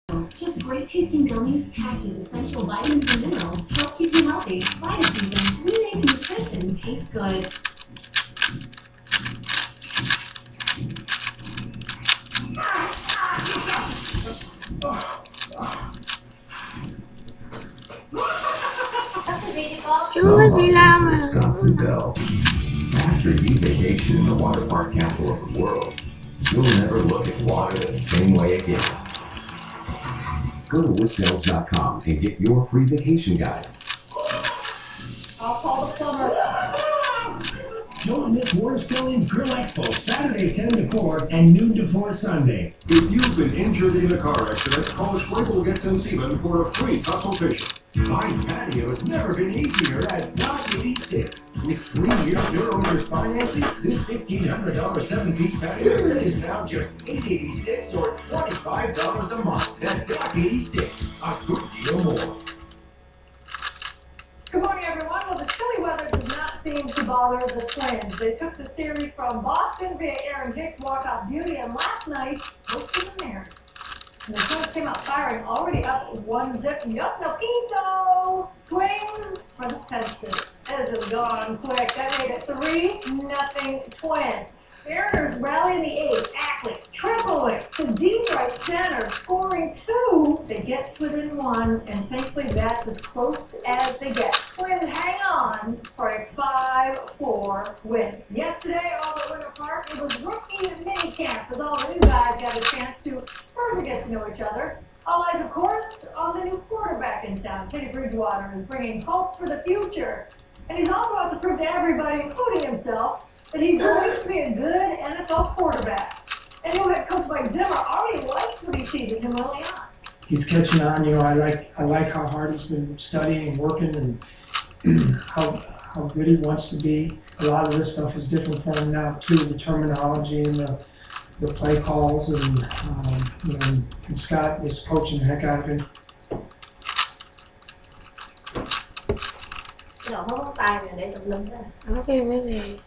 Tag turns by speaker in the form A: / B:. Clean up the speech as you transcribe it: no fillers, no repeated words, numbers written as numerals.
A: Just great tasting gummies packed with essential vitamins and minerals to help keep you healthy. VitaFusion, we make nutrition taste good.
B: Some of the Wisconsin Dells. After you vacation in the water park capital of the world, you'll never look at water the same way again. Go to wisdells.com and get your free vacation guide.
C: I'll call the plumber.
D: Don't miss Waterspilling's Grill Expo, Saturday 10 to 4 and noon to 4 Sunday.
E: If you've been injured in a car accident, call Schwebel Gets Even for a free consultation.
F: Buying patio has never been easier at Dock86. With 3-year zero-interest financing, this $1,500 7-piece patio set is now just $886 or $25 a month. At Dock86, a good deal more.
C: Good morning, everyone. Well, the chilly weather does not seem to bother the Twins. They took the series from Boston via Aaron Hicks' walk-off beauty, and last night, hosted the Mariners. And the Twins came out firing, already up 1-0. Yosno Pinto swings for the fences. It has gone quick. That made it 3-0 Twins. Mariners rally in the 8th. Ackley tripling to deep right center, scoring 2. They get to within 1, and thankfully that's as close as they get. Twins hang on for a 5-4 win. Yesterday, over at Winter Park, it was rookie mini camp as all the new guys got a chance to further get to know each other. All eyes, of course, on the new quarterback in town. Teddy Bridgewater is bringing hope for the future. And he's also out to prove to everybody, including himself, that he's going to be a good NFL quarterback. And new head coach Mike Zimmer already likes what he sees in him early on.
G: He's catching on. I like how hard he's been studying and working, and how good he wants to be. A lot of this stuff is different for him now too. The terminology and the play calls, and and Scott is coaching the heck out of him.
H: Nó không có tay này để tùm lum ra.
I: Nó kêu cái gì?